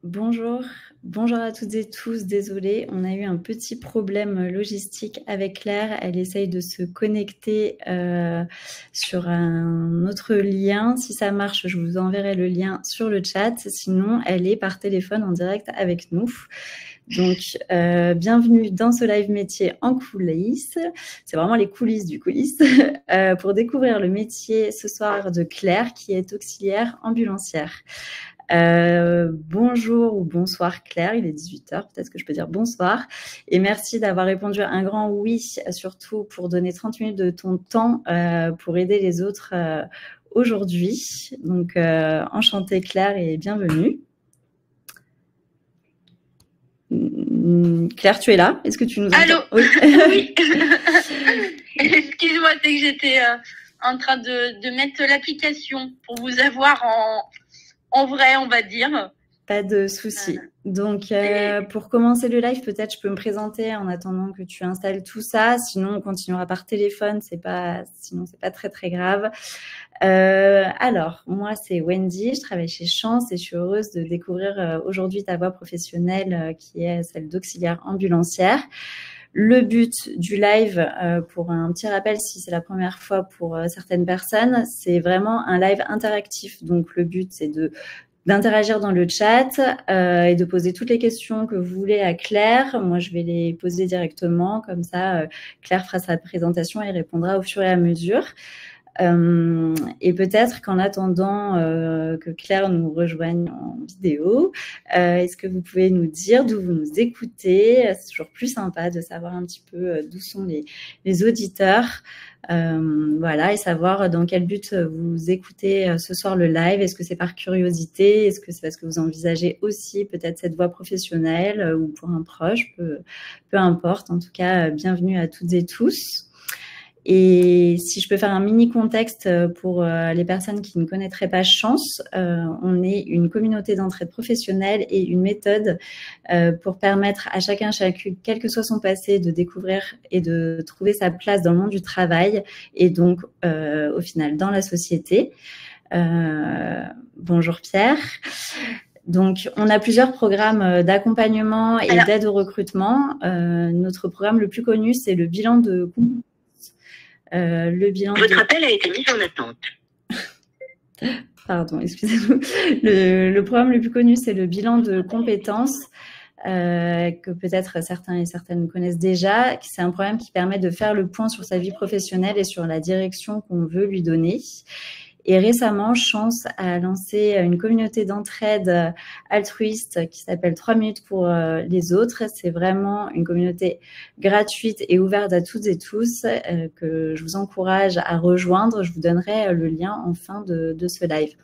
Bonjour, bonjour à toutes et tous. Désolée, on a eu un petit problème logistique avec Claire. Elle essaye de se connecter sur un autre lien. Si ça marche, je vous enverrai le lien sur le chat. Sinon, elle est par téléphone en direct avec nous. Donc, bienvenue dans ce live métier en coulisses. C'est vraiment les coulisses du coulisses pour découvrir le métier ce soir de Claire, qui est auxiliaire ambulancière. Bonjour ou bonsoir Claire, il est 18h, peut-être que je peux dire bonsoir. Et merci d'avoir répondu un grand oui, surtout pour donner 30 minutes de ton temps pour aider les autres aujourd'hui. Donc, enchantée Claire et bienvenue. Claire, tu es là? Est-ce que tu nous entends? Allô? Oui. Excuse-moi, c'est que j'étais en train de mettre l'application pour vous avoir en vrai, on va dire. Pas de souci. Donc, pour commencer le live, peut-être je peux me présenter en attendant que tu installes tout ça. Sinon, on continuera par téléphone. Sinon, c'est pas très, très grave. Alors, moi, c'est Wendy. Je travaille chez Chance et je suis heureuse de découvrir aujourd'hui ta voie professionnelle qui est celle d'auxiliaire ambulancière. Le but du live, pour un petit rappel, si c'est la première fois pour certaines personnes, c'est vraiment un live interactif. Donc, le but, c'est d'interagir dans le chat et de poser toutes les questions que vous voulez à Claire. Moi, je vais les poser directement. Comme ça, Claire fera sa présentation et répondra au fur et à mesure. Et peut-être qu'en attendant que Claire nous rejoigne en vidéo, est-ce que vous pouvez nous dire d'où vous nous écoutez? C'est toujours plus sympa de savoir un petit peu d'où sont les auditeurs. Voilà, et savoir dans quel but vous écoutez ce soir le live. Est-ce que c'est par curiosité? Est-ce que c'est parce que vous envisagez aussi peut-être cette voie professionnelle ou pour un proche? Peu importe. En tout cas, bienvenue à toutes et tous. Et si je peux faire un mini contexte pour les personnes qui ne connaîtraient pas Chance, on est une communauté d'entraide professionnelle et une méthode pour permettre à chacune, quel que soit son passé, de découvrir et de trouver sa place dans le monde du travail et donc au final dans la société. Bonjour Pierre. Donc, on a plusieurs programmes d'accompagnement et d'aide au recrutement. Notre programme le plus connu, c'est le bilan de Votre appel a été mis en attente. Pardon, excusez-nous. Le programme le plus connu, c'est le bilan de compétences, que peut-être certains et certaines connaissent déjà. C'est un programme qui permet de faire le point sur sa vie professionnelle et sur la direction qu'on veut lui donner. Et récemment, Chance a lancé une communauté d'entraide altruiste qui s'appelle 3 minutes pour les autres. C'est vraiment une communauté gratuite et ouverte à toutes et tous que je vous encourage à rejoindre. Je vous donnerai le lien en fin de ce live.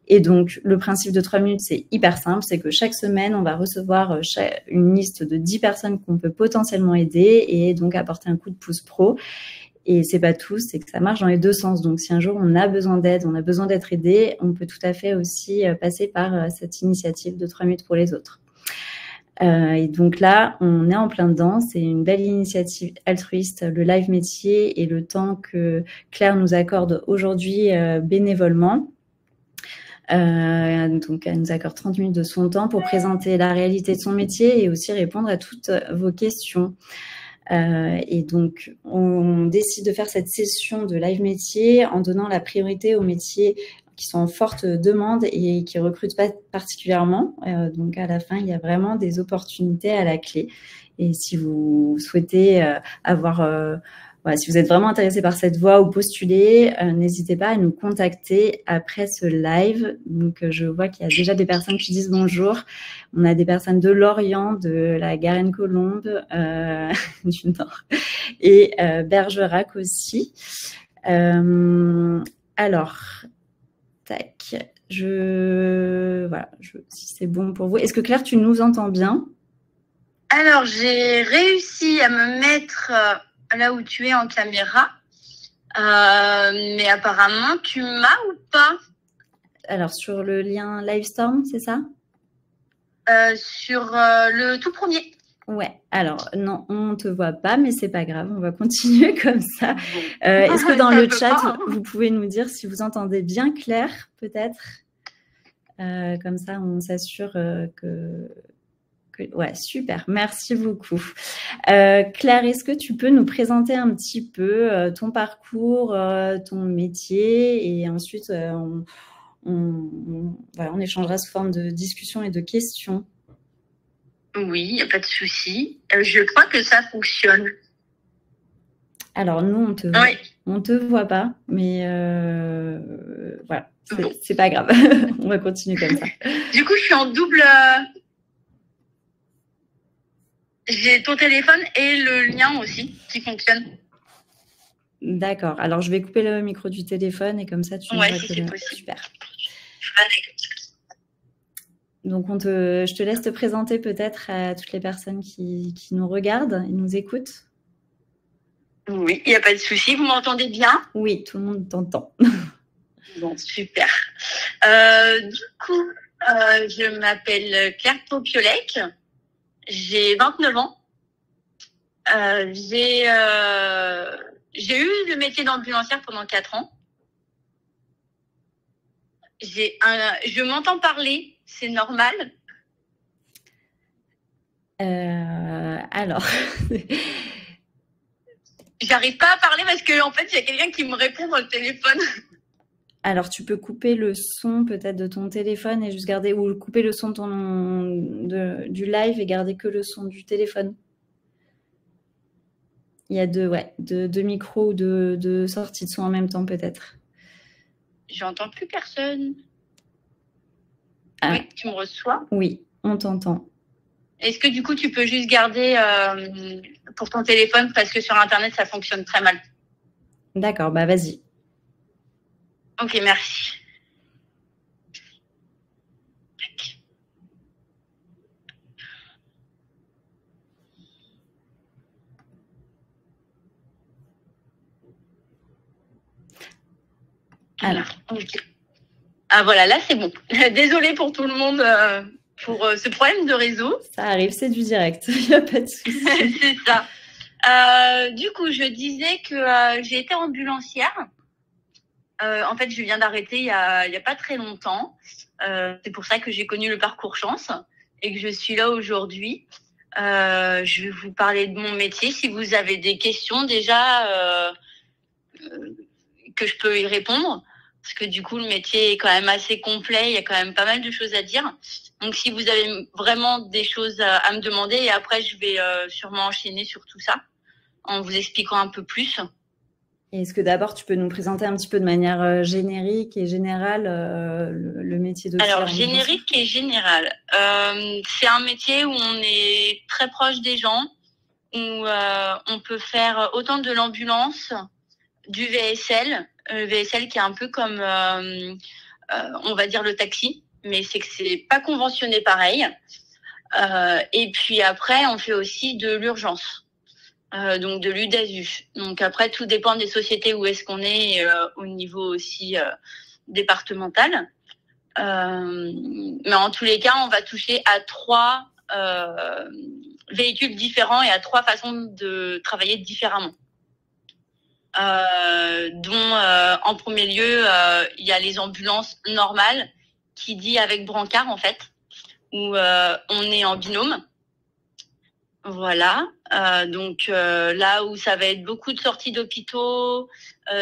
Et donc, le principe de 3 minutes, c'est hyper simple. C'est que chaque semaine, on va recevoir une liste de 10 personnes qu'on peut potentiellement aider et donc apporter un coup de pouce pro. Et c'est pas tout, c'est que ça marche dans les deux sens. Donc, si un jour on a besoin d'aide, on a besoin d'être aidé, on peut tout à fait aussi passer par cette initiative de 3 minutes pour les autres. Et donc là, on est en plein dedans. C'est une belle initiative altruiste, le live métier et le temps que Claire nous accorde aujourd'hui bénévolement. Donc, elle nous accorde 30 minutes de son temps pour présenter la réalité de son métier et aussi répondre à toutes vos questions. Et donc, on décide de faire cette session de live métier en donnant la priorité aux métiers qui sont en forte demande et qui recrutent pas particulièrement. Donc, à la fin, il y a vraiment des opportunités à la clé. Et si vous souhaitez voilà, si vous êtes vraiment intéressé par cette voie ou postuler, n'hésitez pas à nous contacter après ce live. Donc, je vois qu'il y a déjà des personnes qui disent bonjour. On a des personnes de Lorient, de la Garenne-Colombe, du Nord, et Bergerac aussi. Alors, tac, voilà, si c'est bon pour vous. Est-ce que Claire, tu nous entends bien? Alors, j'ai réussi à me mettre là où tu es en caméra, mais apparemment, tu m'as ou pas? Alors, sur le lien Livestorm, c'est ça? Sur le tout premier. Ouais, alors non, on ne te voit pas, mais c'est pas grave, on va continuer comme ça. Est-ce que dans le chat, vous pouvez nous dire si vous entendez bien Claire, peut-être? Comme ça, on s'assure ouais, super, merci beaucoup. Claire, est-ce que tu peux nous présenter un petit peu ton parcours, ton métier, et ensuite voilà, on échangera sous forme de discussion et de questions. Oui, il n'y a pas de souci. Je crois que ça fonctionne. Alors, nous, on te voit pas, mais voilà, c'est pas grave. On va continuer comme ça. Du coup, je suis en double... J'ai ton téléphone et le lien aussi qui fonctionne. D'accord. Alors, je vais couper le micro du téléphone et comme ça, tu vois si c'est possible. Super. Donc, je te laisse te présenter peut-être à toutes les personnes qui nous regardent et nous écoutent. Oui, il n'y a pas de souci. Vous m'entendez bien? Oui, tout le monde t'entend. Bon, super. Du coup, je m'appelle Claire Popiolek. J'ai 29 ans. J'ai eu le métier d'ambulancière pendant 4 ans. Je m'entends parler, c'est normal? Alors... J'arrive pas à parler parce qu'en fait, il y a quelqu'un qui me répond dans le téléphone. Alors, tu peux couper le son peut-être de ton téléphone et juste garder, ou couper le son du live et garder que le son du téléphone. Il y a deux micros ou deux sorties de son en même temps peut-être. J'entends plus personne. Oui, tu me reçois? Oui, on t'entend. Est-ce que du coup, tu peux juste garder pour ton téléphone parce que sur Internet, ça fonctionne très mal? D'accord, bah vas-y. Ok, merci. Alors. Okay. Ah voilà, là c'est bon. Désolée pour tout le monde pour ce problème de réseau. Ça arrive, c'est du direct, il n'y a pas de souci. C'est ça. Du coup, je disais que j'ai été ambulancière. En fait, je viens d'arrêter il y a pas très longtemps. C'est pour ça que j'ai connu le parcours chance et que je suis là aujourd'hui. Je vais vous parler de mon métier. Si vous avez des questions déjà que je peux y répondre, parce que du coup, le métier est quand même assez complet. Il y a quand même pas mal de choses à dire. Donc, si vous avez vraiment des choses à me demander, et après, je vais sûrement enchaîner sur tout ça en vous expliquant un peu plus. Est-ce que d'abord, tu peux nous présenter un petit peu de manière générique et générale le métier de Alors, générique et général. C'est un métier où on est très proche des gens, où on peut faire autant de l'ambulance, du VSL. Le VSL qui est un peu comme, on va dire, le taxi, mais c'est que c'est pas conventionné pareil. Et puis après, on fait aussi de l'urgence. Donc de l'UDASU. Donc après, tout dépend des sociétés où est-ce qu'on est, au niveau aussi départemental. Mais en tous les cas, on va toucher à 3 véhicules différents et à 3 façons de travailler différemment. Dont en premier lieu, il y a les ambulances normales, qui dit avec brancard en fait, où on est en binôme. Voilà, donc là où ça va être beaucoup de sorties d'hôpitaux,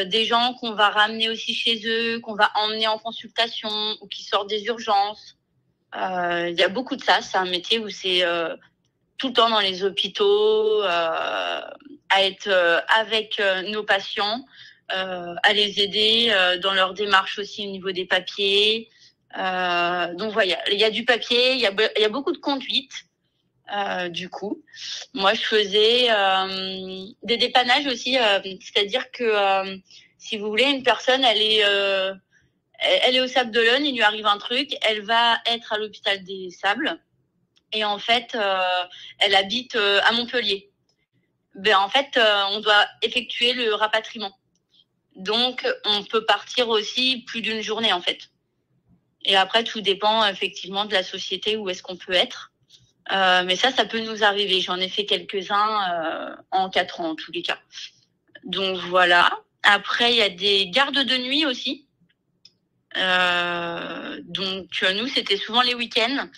des gens qu'on va ramener aussi chez eux, qu'on va emmener en consultation ou qui sortent des urgences. Il y a beaucoup de ça. C'est un métier où c'est tout le temps dans les hôpitaux, à être avec nos patients, à les aider dans leur démarche aussi au niveau des papiers. Donc voilà, il y a du papier, il y a beaucoup de conduite. Du coup, moi je faisais des dépannages aussi, c'est-à-dire que si vous voulez, une personne elle est au Sable d'Olonne, il lui arrive un truc, elle va être à l'hôpital des Sables et en fait elle habite à Montpellier. Ben en fait on doit effectuer le rapatriement, donc on peut partir aussi plus d'une journée en fait. Et après tout dépend effectivement de la société où est-ce qu'on peut être. Mais ça peut nous arriver. J'en ai fait quelques-uns en 4 ans, en tous les cas. Donc, voilà. Après, il y a des gardes de nuit aussi. Donc, nous, c'était souvent les week-ends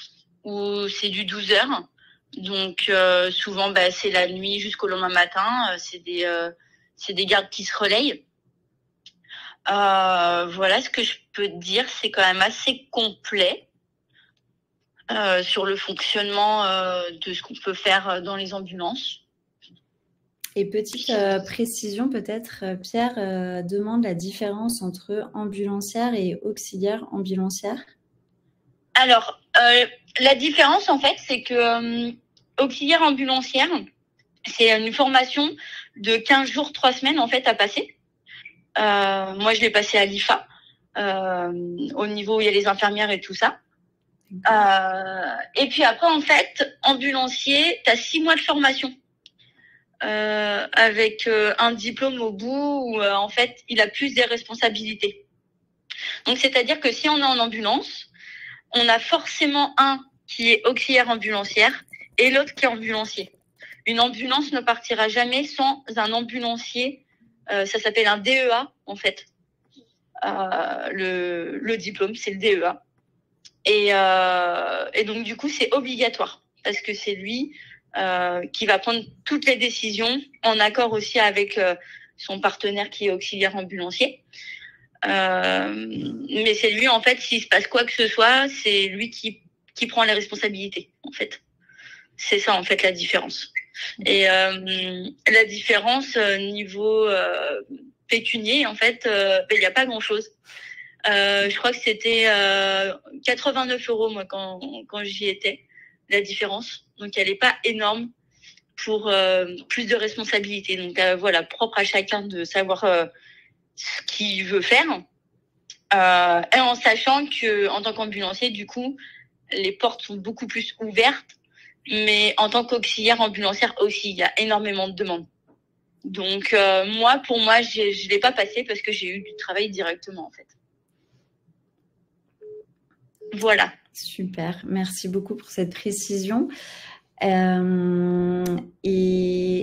où c'est du 12 heures. Donc, souvent, c'est la nuit jusqu'au lendemain matin. C'est des gardes qui se relayent. Voilà, ce que je peux te dire, c'est quand même assez complet sur le fonctionnement de ce qu'on peut faire dans les ambulances. Et petite précision peut-être, Pierre demande la différence entre ambulancière et auxiliaire ambulancière. Alors, la différence, en fait, c'est que auxiliaire ambulancière, c'est une formation de 15 jours, 3 semaines, en fait, à passer. Moi, je l'ai passé à l'IFA, au niveau où il y a les infirmières et tout ça. Et puis après, en fait, ambulancier, tu as 6 mois de formation. Avec un diplôme au bout où en fait il a plus des responsabilités. Donc c'est-à-dire que si on est en ambulance, on a forcément un qui est auxiliaire ambulancière et l'autre qui est ambulancier. Une ambulance ne partira jamais sans un ambulancier. Ça s'appelle un DEA en fait. Le diplôme, c'est le DEA. Et donc du coup c'est obligatoire parce que c'est lui qui va prendre toutes les décisions en accord aussi avec son partenaire qui est auxiliaire ambulancier. Mais c'est lui, en fait, s'il se passe quoi que ce soit, c'est lui qui prend les responsabilités, en fait. C'est ça, en fait, la différence. Et la différence niveau pécunier, en fait, il n'y a pas grand-chose. Je crois que c'était 89 €, moi, quand j'y étais, la différence. Donc, elle n'est pas énorme pour plus de responsabilités. Donc, voilà, propre à chacun de savoir ce qu'il veut faire. Et en sachant que en tant qu'ambulancier, du coup, les portes sont beaucoup plus ouvertes. Mais en tant qu'auxiliaire ambulancière aussi, il y a énormément de demandes. Donc, pour moi, je ne l'ai pas passé parce que j'ai eu du travail directement, en fait. Voilà. Super, merci beaucoup pour cette précision. Et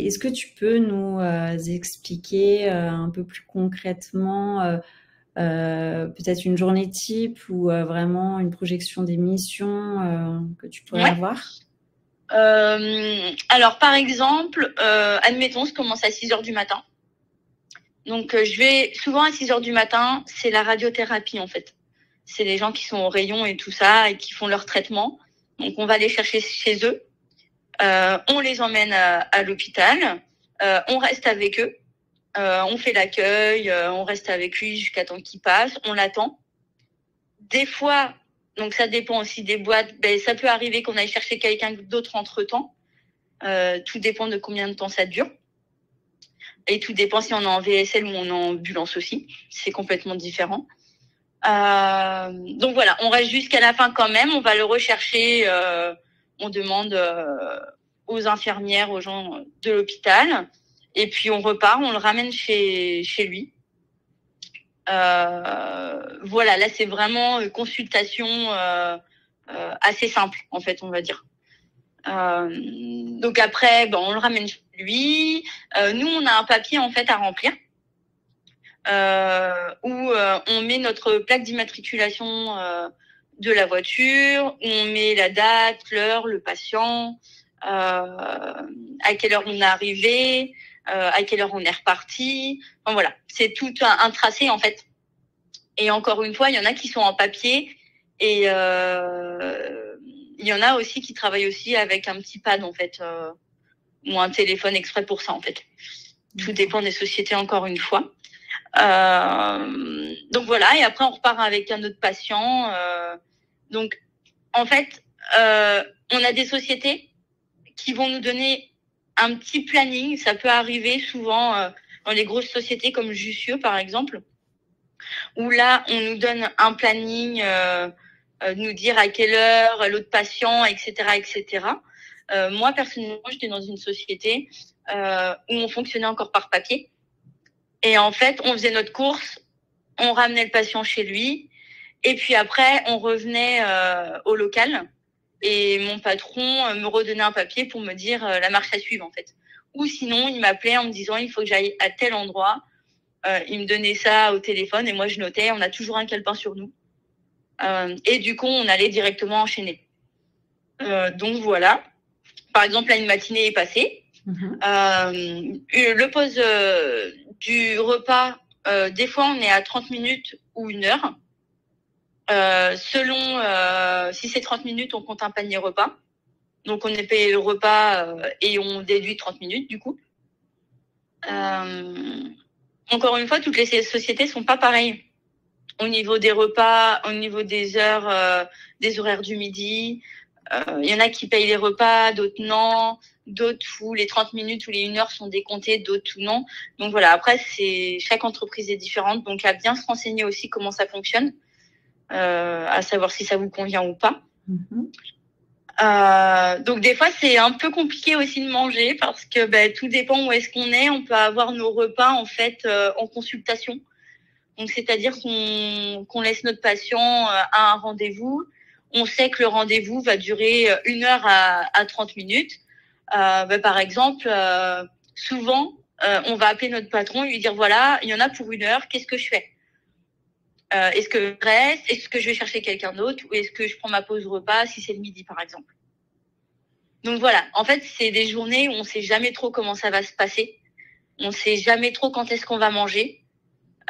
est-ce que tu peux nous expliquer un peu plus concrètement peut-être une journée type ou vraiment une projection des missions que tu pourrais avoir? Alors, par exemple, admettons, je commence à 6h du matin. Donc, je vais souvent à 6h du matin, c'est la radiothérapie en fait. C'est les gens qui sont au rayon et tout ça et qui font leur traitement. Donc, on va les chercher chez eux. On les emmène à l'hôpital. On reste avec eux. On fait l'accueil. On reste avec lui jusqu'à temps qu'il passe. On l'attend. Des fois, donc ça dépend aussi des boîtes. Ça peut arriver qu'on aille chercher quelqu'un d'autre entre-temps. Tout dépend de combien de temps ça dure. Et tout dépend si on est en VSL ou on est en ambulance aussi. C'est complètement différent. Donc voilà, on reste jusqu'à la fin quand même. On va le rechercher. On demande aux infirmières, aux gens de l'hôpital. Et puis on repart, on le ramène chez lui. Voilà, là c'est vraiment consultation assez simple en fait, on va dire. Donc après, on le ramène chez lui. Nous, on a un papier en fait à remplir où on met notre plaque d'immatriculation de la voiture, où on met la date, l'heure, le patient, à quelle heure on est arrivé, à quelle heure on est reparti. Enfin, voilà, c'est tout un tracé en fait. Et encore une fois, il y en a qui sont en papier et il y en a aussi qui travaillent aussi avec un petit pad en fait, ou un téléphone exprès pour ça en fait. Tout dépend des sociétés encore une fois. Donc voilà, et après on repart avec un autre patient. Donc en fait, on a des sociétés qui vont nous donner un petit planning. Ça peut arriver souvent dans les grosses sociétés comme Jussieu par exemple, où là on nous donne un planning, nous dire à quelle heure l'autre patient, etc., etc. Moi personnellement, j'étais dans une société où on fonctionnait encore par papier. Et en fait, on faisait notre course, on ramenait le patient chez lui, et puis après, on revenait au local, et mon patron me redonnait un papier pour me dire la marche à suivre, en fait. Ou sinon, il m'appelait en me disant, il faut que j'aille à tel endroit. Il me donnait ça au téléphone, et moi, je notais. On a toujours un calepin sur nous. Et du coup, on allait directement enchaîner. Donc voilà. Par exemple, là, une matinée est passée. Le pause du repas, des fois, on est à 30 minutes ou 1 heure. Selon si c'est 30 minutes, on compte un panier repas. Donc, on est payé le repas et on déduit 30 minutes, du coup. Encore une fois, toutes les sociétés sont pas pareilles. Au niveau des repas, au niveau des heures, des horaires du midi. Il y en a qui payent les repas, d'autres non. D'autres où les 30 minutes ou les 1 heure sont décomptées, d'autres où non. Donc voilà, après, chaque entreprise est différente. Donc à bien se renseigner aussi comment ça fonctionne, à savoir si ça vous convient ou pas. Donc des fois, c'est un peu compliqué aussi de manger parce que tout dépend où est-ce qu'on est. On peut avoir nos repas en fait en consultation. Donc, c'est-à-dire qu'on laisse notre patient à un rendez-vous. On sait que le rendez-vous va durer 1 heure à 30 minutes. Par exemple, souvent, on va appeler notre patron et lui dire, voilà, il y en a pour 1 heure, qu'est-ce que je fais? Est-ce que je reste? Est-ce que je vais chercher quelqu'un d'autre? Ou est-ce que je prends ma pause repas si c'est le midi, par exemple? Donc voilà, en fait, c'est des journées où on sait jamais trop comment ça va se passer. On sait jamais trop quand est-ce qu'on va manger.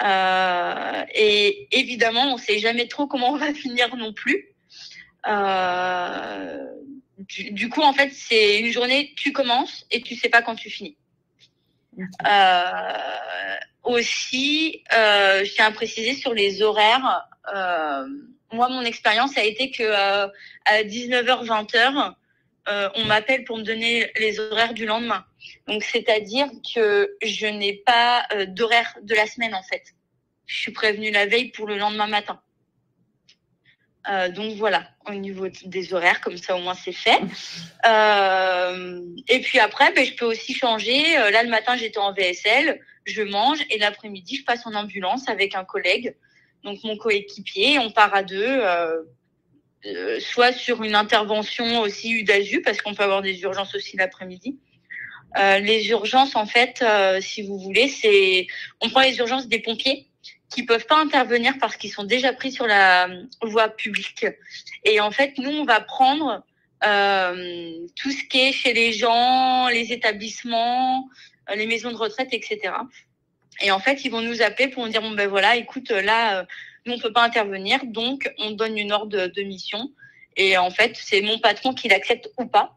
Et évidemment, on sait jamais trop comment on va finir non plus. Du coup, en fait, c'est une journée, tu commences et tu sais pas quand tu finis. Aussi, je tiens à préciser sur les horaires. Moi, mon expérience a été que à 19h, 20h, on m'appelle pour me donner les horaires du lendemain. Donc, c'est-à-dire que je n'ai pas d'horaire de la semaine, en fait. Je suis prévenue la veille pour le lendemain matin. Donc voilà, au niveau des horaires, comme ça au moins c'est fait. Et puis après, je peux aussi changer. Là, le matin, j'étais en VSL, je mange, et l'après-midi, je passe en ambulance avec un collègue, donc mon coéquipier. On part à 2, soit sur une intervention aussi UDASU, parce qu'on peut avoir des urgences aussi l'après-midi. Les urgences, en fait, si vous voulez, on prend les urgences des pompiers qui peuvent pas intervenir parce qu'ils sont déjà pris sur la voie publique. Et en fait, nous, on va prendre tout ce qui est chez les gens, les établissements, les maisons de retraite, etc. Et en fait, ils vont nous appeler pour nous dire, bon, voilà, écoute, là, nous, on peut pas intervenir, donc on donne une ordre de mission. Et en fait, c'est mon patron qui l'accepte ou pas.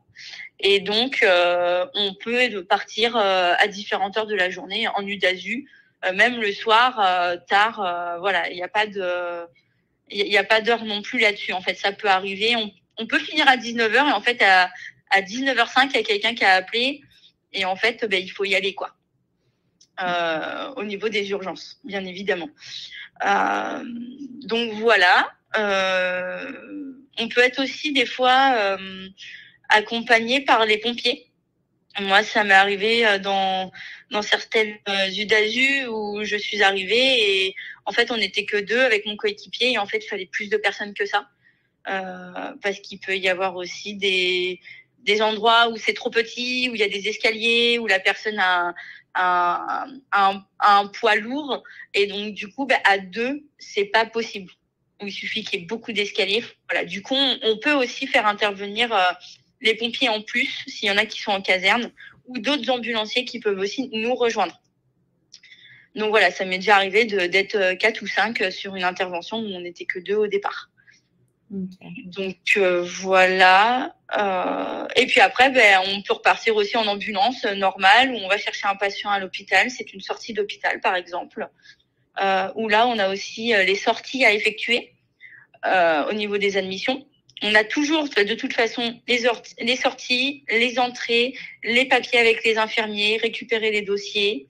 Et donc, on peut partir à différentes heures de la journée en UDASU, même le soir, tard. Voilà, il n'y a pas d'heure non plus là-dessus. En fait, ça peut arriver. On peut finir à 19h et en fait, à 19h05, il y a quelqu'un qui a appelé et en fait, il faut y aller, quoi. Au niveau des urgences, bien évidemment. Donc, voilà. On peut être aussi des fois accompagné par les pompiers. Moi, ça m'est arrivé dans certaines UDASU où je suis arrivée et en fait, on n'était que 2 avec mon coéquipier et en fait, il fallait plus de personnes que ça parce qu'il peut y avoir aussi des endroits où c'est trop petit, où il y a des escaliers, où la personne a un poids lourd et donc du coup, à 2, c'est pas possible. Il suffit qu'il y ait beaucoup d'escaliers. Voilà. Du coup, on peut aussi faire intervenir les pompiers en plus, s'il y en a qui sont en caserne, ou d'autres ambulanciers qui peuvent aussi nous rejoindre. Donc voilà, ça m'est déjà arrivé d'être 4 ou 5 sur une intervention où on n'était que 2 au départ. Okay. Donc voilà. Et puis après, on peut repartir aussi en ambulance normale, où on va chercher un patient à l'hôpital. C'est une sortie d'hôpital, par exemple, où là, on a aussi les sorties à effectuer au niveau des admissions. On a toujours, de toute façon, les sorties, les entrées, les papiers avec les infirmiers, récupérer les dossiers.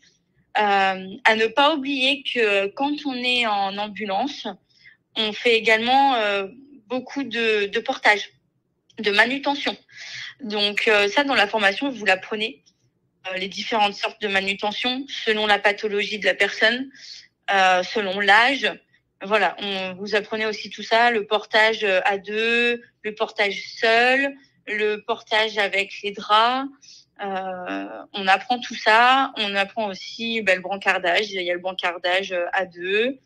À ne pas oublier que quand on est en ambulance, on fait également beaucoup de portage, de manutention. Donc ça, dans la formation, vous l'apprenez, les différentes sortes de manutention selon la pathologie de la personne, selon l'âge. Voilà, vous apprenez aussi tout ça, le portage à 2, le portage seul, le portage avec les draps. On apprend tout ça. On apprend aussi le brancardage. Il y a le brancardage à 2.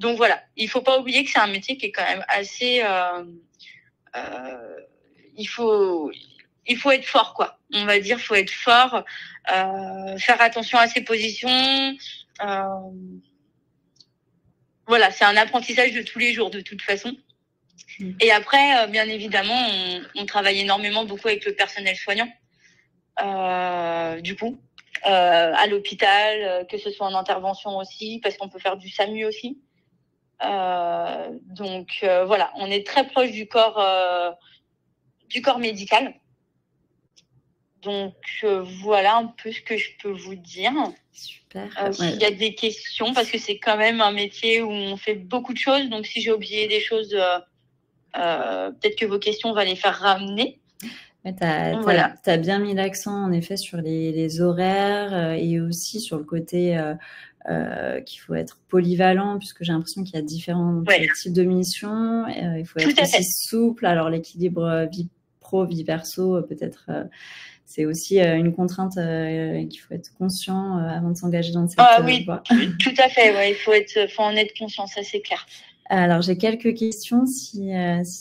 Donc voilà, il faut pas oublier que c'est un métier qui est quand même assez. Il faut être fort, quoi. On va dire, faut être fort, faire attention à ses positions. Voilà, c'est un apprentissage de tous les jours, de toute façon. Et après, bien évidemment, on travaille énormément, beaucoup avec le personnel soignant. Du coup, à l'hôpital, que ce soit en intervention aussi, parce qu'on peut faire du SAMU aussi. Donc voilà, on est très proche du corps médical. Donc voilà un peu ce que je peux vous dire. Super. S'il y a des questions, parce que c'est quand même un métier où on fait beaucoup de choses. Donc si j'ai oublié des choses, peut-être que vos questions vont les faire ramener. Ouais, t'as bien mis l'accent en effet sur les horaires et aussi sur le côté qu'il faut être polyvalent, puisque j'ai l'impression qu'il y a différents types de missions. Il faut être aussi souple. Alors l'équilibre vie pro, vie perso, peut-être c'est aussi une contrainte qu'il faut être conscient avant de s'engager dans cette voie. Tout à fait. Ouais, il faut en être conscient, ça c'est clair. Alors, j'ai quelques questions si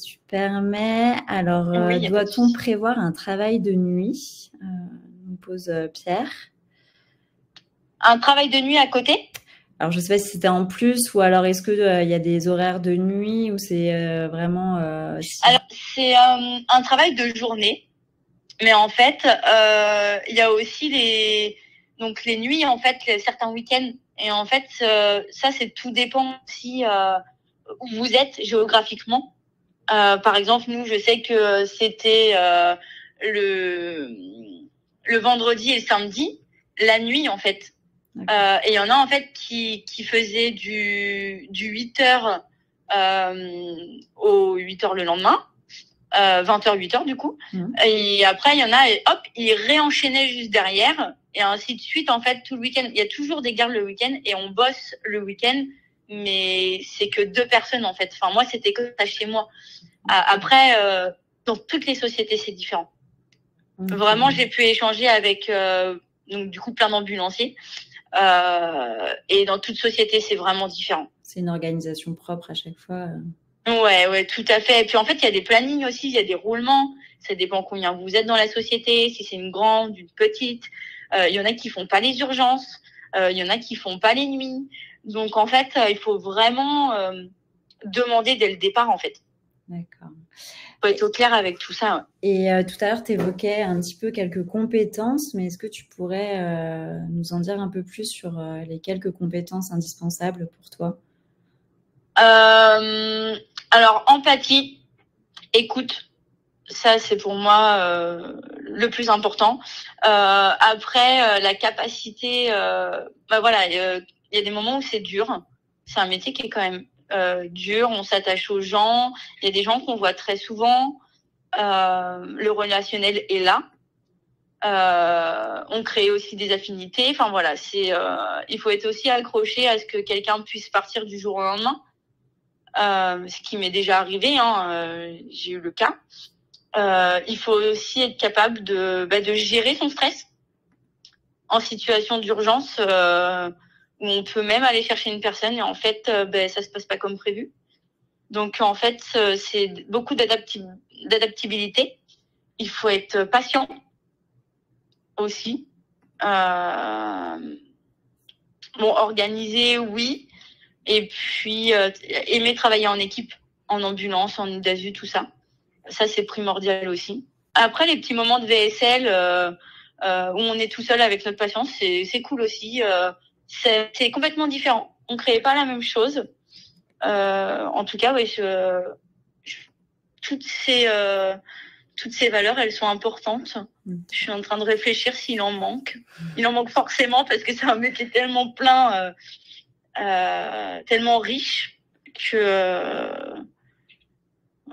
tu permets. Alors, doit-on prévoir un travail de nuit nous pose Pierre. Un travail de nuit à côté? Alors, je ne sais pas si c'était en plus ou alors est-ce qu'il y a des horaires de nuit ou c'est vraiment… Alors, c'est un travail de journée. Mais en fait, il y a aussi les nuits, en fait, certains week-ends. Et en fait, ça, tout dépend aussi où vous êtes géographiquement. Par exemple, nous, je sais que c'était le vendredi et le samedi, la nuit, en fait. Et il y en a, en fait, qui faisaient du 8h au 8h le lendemain. 20h, 8h du coup. Et après, il y en a, et hop, ils réenchaînaient juste derrière. Et ainsi de suite, en fait, tout le week-end. Il y a toujours des gardes le week-end et on bosse le week-end. Mais c'est que 2 personnes, en fait. Enfin, moi, c'était que ça chez moi. Après, dans toutes les sociétés, c'est différent. Vraiment, j'ai pu échanger avec, donc, du coup, plein d'ambulanciers. Et dans toute société, c'est vraiment différent. C'est une organisation propre à chaque fois. Ouais, tout à fait. Et puis en fait, il y a des plannings aussi, il y a des roulements. Ça dépend combien vous êtes dans la société, si c'est une grande, une petite. Il y en a qui font pas les urgences, il y en a qui font pas les nuits. Donc en fait, il faut vraiment demander dès le départ en fait. D'accord. Faut être au clair avec tout ça. Ouais. Et tout à l'heure, tu évoquais un petit peu quelques compétences, mais est-ce que tu pourrais nous en dire un peu plus sur les quelques compétences indispensables pour toi? Alors, empathie, écoute, ça c'est pour moi le plus important. Après, la capacité, voilà, il y a des moments où c'est dur. C'est un métier qui est quand même dur. On s'attache aux gens. Il y a des gens qu'on voit très souvent. Le relationnel est là. On crée aussi des affinités. Enfin voilà, il faut être aussi accroché à ce que quelqu'un puisse partir du jour au lendemain. Ce qui m'est déjà arrivé, j'ai eu le cas. Il faut aussi être capable de gérer son stress en situation d'urgence où on peut même aller chercher une personne et en fait, ça se passe pas comme prévu. Donc en fait, c'est beaucoup d'adaptabilité. Il faut être patient aussi. Organisé, oui. Et puis, aimer travailler en équipe, en ambulance, en UDASU, tout ça. Ça, c'est primordial aussi. Après, les petits moments de VSL où on est tout seul avec notre patient, c'est cool aussi. C'est complètement différent. On ne crée pas la même chose. En tout cas, oui, toutes ces valeurs, elles sont importantes. Je suis en train de réfléchir s'il en manque. Il en manque forcément parce que c'est un métier tellement plein... tellement riche que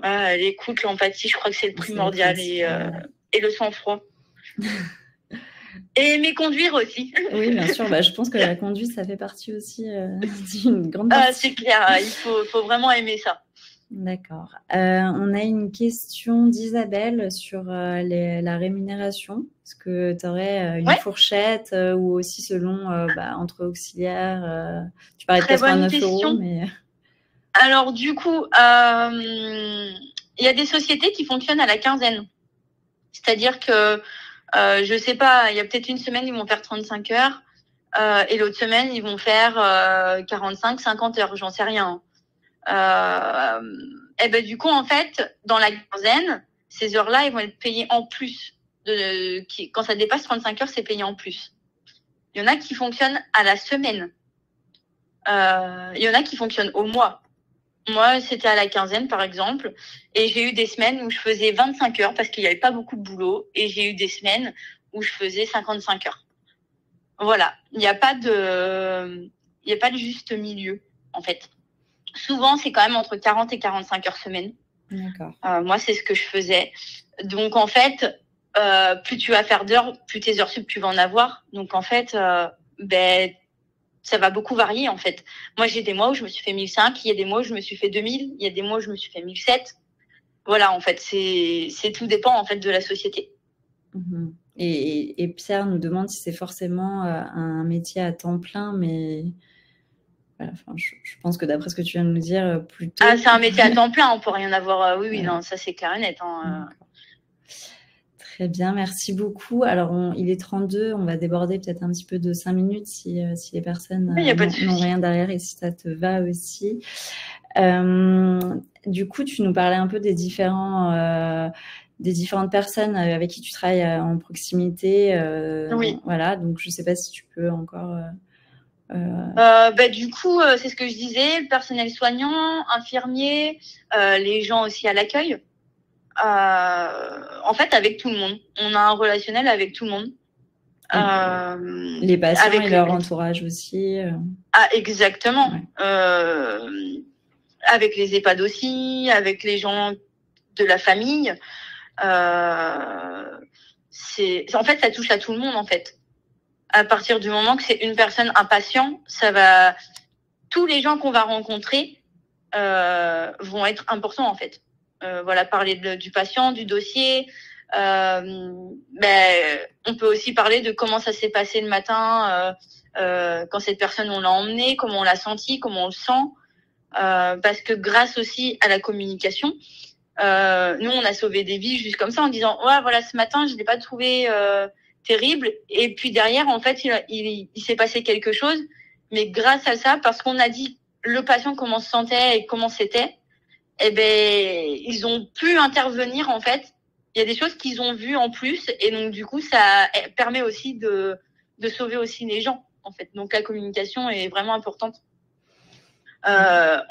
l'écoute, l'empathie, je crois que c'est le primordial et le sang-froid. Et aimer conduire aussi. Oui, bien sûr. Je pense que la conduite, ça fait partie aussi d'une grande partie. C'est clair, il faut vraiment aimer ça. D'accord. On a une question d'Isabelle sur la rémunération. Est-ce que tu aurais une fourchette ou aussi selon entre auxiliaires tu parlais peut-être à 9 €, mais… Alors du coup, il y a des sociétés qui fonctionnent à la quinzaine. C'est-à-dire que, je sais pas, il y a peut-être une semaine, ils vont faire 35 heures, et l'autre semaine, ils vont faire 45, 50 heures, j'en sais rien. Et ben du coup, en fait, dans la quinzaine, ces heures-là, ils vont être payées en plus. Quand ça dépasse 35 heures, c'est payé en plus. Il y en a qui fonctionnent à la semaine. Il y en a qui fonctionnent au mois. Moi, c'était à la quinzaine, par exemple, et j'ai eu des semaines où je faisais 25 heures parce qu'il n'y avait pas beaucoup de boulot, et j'ai eu des semaines où je faisais 55 heures. Voilà, il n'y a pas de juste milieu, en fait. Souvent, c'est quand même entre 40 et 45 heures semaine. D'accord. Moi, c'est ce que je faisais. Donc, en fait, plus tu vas faire d'heures, plus tes heures sup, tu vas en avoir. Donc, en fait, ça va beaucoup varier, en fait. Moi, j'ai des mois où je me suis fait 1005, il y a des mois où je me suis fait 2000, il y a des mois où je me suis fait 1007. Voilà, en fait, c'est tout dépend, en fait, de la société. Mmh. Et Pierre nous demande si c'est forcément un métier à temps plein, mais voilà, enfin, je pense que d'après ce que tu viens de nous dire, plutôt. Ah, c'est un métier à temps plein, on peut rien avoir. Oui, ouais. Non, ça c'est clair et net. Très bien, merci beaucoup. Alors, il est 32, on va déborder peut-être un petit peu de 5 minutes si les personnes n'ont rien derrière et si ça te va aussi. Du coup, tu nous parlais un peu des différentes personnes avec qui tu travailles en proximité. Oui. Voilà, donc je ne sais pas si tu peux encore... du coup, c'est ce que je disais, le personnel soignant, infirmier, les gens aussi à l'accueil. En fait, avec tout le monde. On a un relationnel avec tout le monde. Les patients et leur entourage aussi. Ah, exactement. Ouais. Avec les EHPAD aussi, avec les gens de la famille. En fait, ça touche à tout le monde, en fait. À partir du moment que c'est une personne, un patient, tous les gens qu'on va rencontrer vont être importants, en fait. Voilà, parler du patient, du dossier. On peut aussi parler de comment ça s'est passé le matin, quand cette personne, on l'a emmenée, comment on l'a senti, comment on le sent. Parce que grâce aussi à la communication, nous, on a sauvé des vies juste comme ça en disant « Ouais, voilà, ce matin, je ne l'ai pas trouvé terrible. » Et puis derrière, en fait, il s'est passé quelque chose. Mais grâce à ça, parce qu'on a dit le patient comment se sentait et comment c'était, ils ont pu intervenir, en fait. Il y a des choses qu'ils ont vues en plus. Et donc, du coup, ça permet aussi de sauver aussi les gens, en fait. Donc, la communication est vraiment importante. On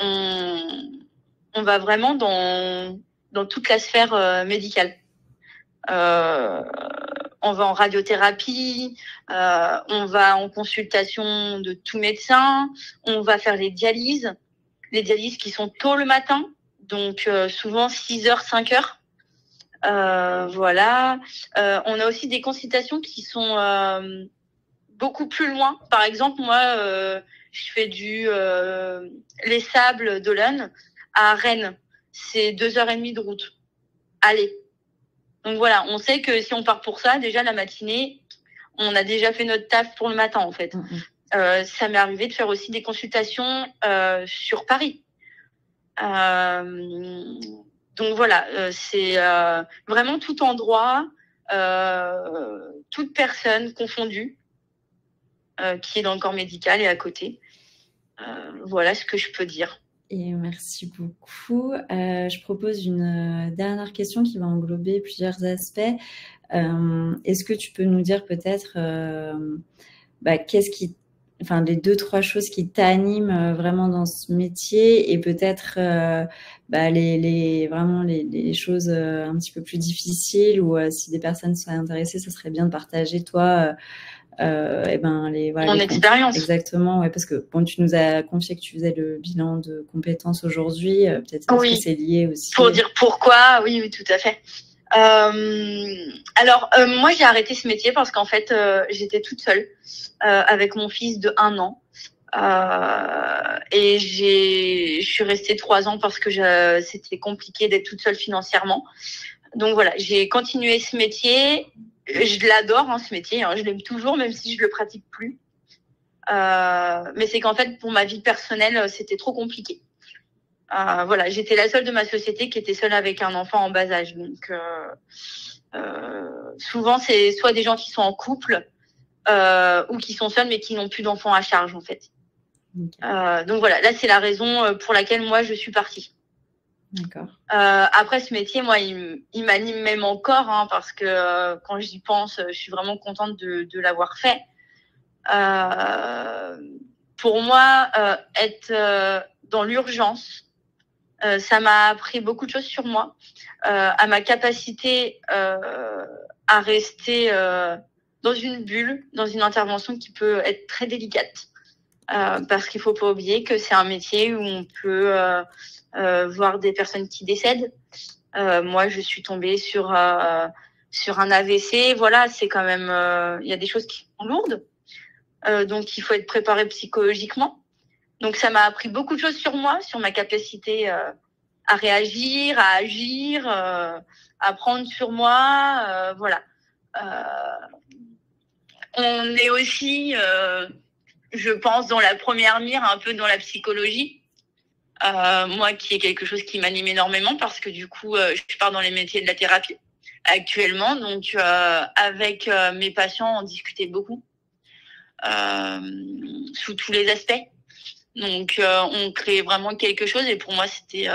va vraiment dans toute la sphère médicale. On va en radiothérapie, on va en consultation de tout médecin, on va faire les dialyses qui sont tôt le matin, donc souvent 6h, 5h. Voilà. On a aussi des consultations qui sont beaucoup plus loin. Par exemple, moi, je fais les Sables d'Olonne à Rennes. C'est 2h30 de route. Allez. Donc voilà, on sait que si on part pour ça, déjà la matinée, on a déjà fait notre taf pour le matin, en fait. Ça m'est arrivé de faire aussi des consultations sur Paris. Donc voilà, c'est vraiment tout endroit, toute personne confondue qui est dans le corps médical et à côté. Voilà ce que je peux dire. Et merci beaucoup. Je propose une dernière question qui va englober plusieurs aspects. Est-ce que tu peux nous dire peut-être les 2-3 choses qui t'animent vraiment dans ce métier et peut-être les choses un petit peu plus difficiles ou si des personnes sont intéressées, ça serait bien de partager toi mon expérience. Exactement, ouais, parce que bon, tu nous as confié que tu faisais le bilan de compétences aujourd'hui, peut-être que c'est lié aussi. Pour dire pourquoi, oui, tout à fait. Alors, moi, j'ai arrêté ce métier parce qu'en fait, j'étais toute seule avec mon fils de 1 an. Et je suis restée 3 ans parce que c'était compliqué d'être toute seule financièrement. Donc voilà, j'ai continué ce métier. Je l'adore, ce métier. Je l'aime toujours, même si je le pratique plus. Mais c'est qu'en fait, pour ma vie personnelle, c'était trop compliqué. Voilà, j'étais la seule de ma société qui était seule avec un enfant en bas âge. Donc, souvent, c'est soit des gens qui sont en couple ou qui sont seuls mais qui n'ont plus d'enfants à charge, en fait. Okay. Donc voilà, là, c'est la raison pour laquelle moi, je suis partie. D'accord. Après, ce métier, moi, il m'anime même encore, hein, parce que quand j'y pense, je suis vraiment contente de l'avoir fait. Pour moi, être dans l'urgence, ça m'a appris beaucoup de choses sur moi, à ma capacité à rester dans une bulle, dans une intervention qui peut être très délicate. Parce qu'il faut pas oublier que c'est un métier où on peut voir des personnes qui décèdent. Moi, je suis tombée sur un AVC. Voilà, c'est quand même, il y a des choses qui sont lourdes. Donc, il faut être préparé psychologiquement. Donc, ça m'a appris beaucoup de choses sur moi, sur ma capacité à réagir, à agir, à prendre sur moi. Voilà. On est aussi, je pense, dans la première mire, un peu dans la psychologie. Moi, qui est quelque chose qui m'anime énormément parce que du coup, je pars dans les métiers de la thérapie actuellement. Donc, avec mes patients, on discutait beaucoup sous tous les aspects. Donc, on créait vraiment quelque chose et pour moi, c'était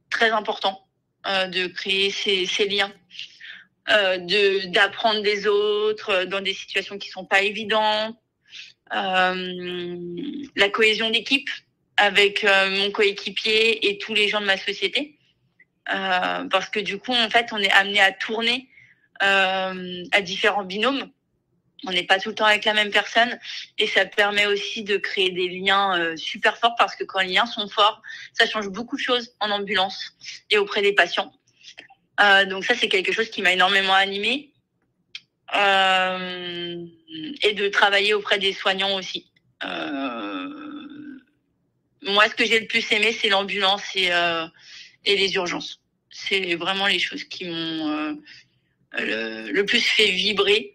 très important de créer ces liens, d'apprendre des autres dans des situations qui sont pas évidentes. La cohésion d'équipe avec mon coéquipier et tous les gens de ma société, parce que du coup, en fait, on est amené à tourner à différents binômes. On n'est pas tout le temps avec la même personne et ça permet aussi de créer des liens super forts parce que quand les liens sont forts, ça change beaucoup de choses en ambulance et auprès des patients. Donc ça, c'est quelque chose qui m'a énormément animée. Et de travailler auprès des soignants aussi. Moi, ce que j'ai le plus aimé, c'est l'ambulance et les urgences. C'est vraiment les choses qui m'ont le plus fait vibrer.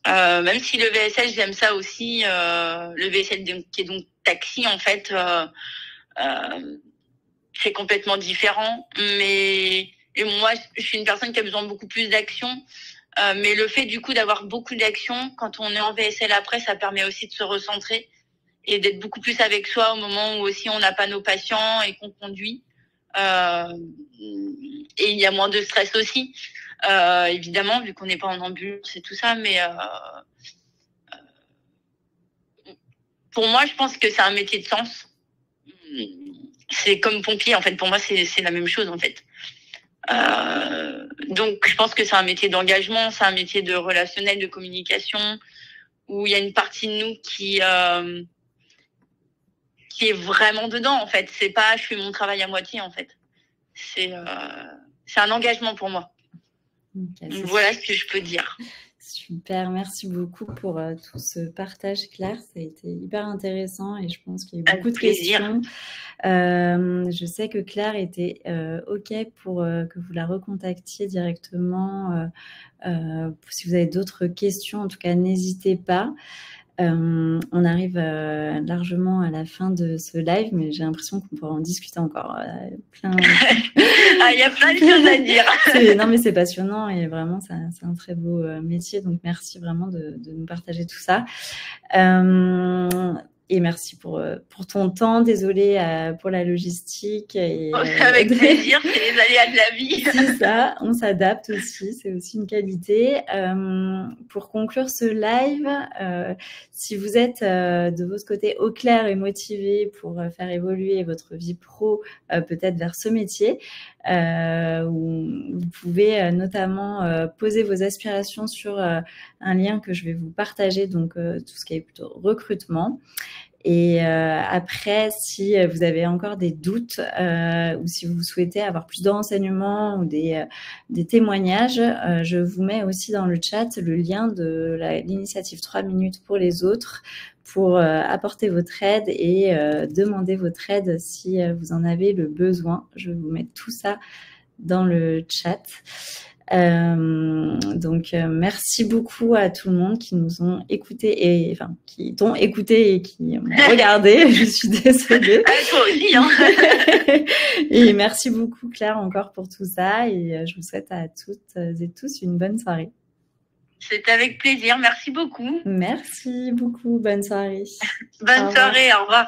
Même si le VSL, j'aime ça aussi. Le VSL qui est donc taxi, en fait, c'est complètement différent. Mais moi, je suis une personne qui a besoin de beaucoup plus d'action. Mais le fait du coup d'avoir beaucoup d'actions, quand on est en VSL après, ça permet aussi de se recentrer et d'être beaucoup plus avec soi au moment où aussi on n'a pas nos patients et qu'on conduit. Et il y a moins de stress aussi, évidemment, vu qu'on n'est pas en ambulance et tout ça. Mais pour moi, je pense que c'est un métier de sens. C'est comme pompier, en fait. Pour moi, c'est la même chose, en fait. Donc, je pense que c'est un métier d'engagement, c'est un métier de relationnel, de communication, où il y a une partie de nous qui est vraiment dedans, en fait. C'est pas, je fais mon travail à moitié, en fait. C'est un engagement pour moi. Okay, voilà ce que je peux dire. Super, merci beaucoup pour tout ce partage, Claire. Ça a été hyper intéressant et je pense qu'il y a eu beaucoup de questions. Je sais que Claire était OK pour que vous la recontactiez directement. Si vous avez d'autres questions, en tout cas, n'hésitez pas. On arrive largement à la fin de ce live, mais j'ai l'impression qu'on pourra en discuter encore plein. Il y a plein de choses à dire. Non, mais c'est passionnant et vraiment, c'est un très beau métier. Donc, merci vraiment de nous partager tout ça. Et merci pour ton temps. Désolée pour la logistique. Et, avec plaisir, c'est les aléas de la vie. C'est ça, on s'adapte aussi, c'est aussi une qualité. Pour conclure ce live, si vous êtes de votre côté au clair et motivé pour faire évoluer votre vie pro, peut-être vers ce métier, où vous pouvez notamment poser vos aspirations sur un lien que je vais vous partager, donc tout ce qui est plutôt recrutement. Et après, si vous avez encore des doutes ou si vous souhaitez avoir plus de renseignements ou des témoignages, je vous mets aussi dans le chat le lien de l'initiative 3 minutes pour les autres pour apporter votre aide et demander votre aide si vous en avez le besoin. Je vais vous mettre tout ça dans le chat. Donc merci beaucoup à tout le monde qui nous ont écoutés qui t'ont écouté et qui m'ont regardé. Je suis désolée. Toi aussi, hein. Et merci beaucoup Claire encore pour tout ça et je vous souhaite à toutes et tous une bonne soirée. C'était avec plaisir, merci beaucoup. Merci beaucoup, bonne soirée. Bonne soirée, au revoir.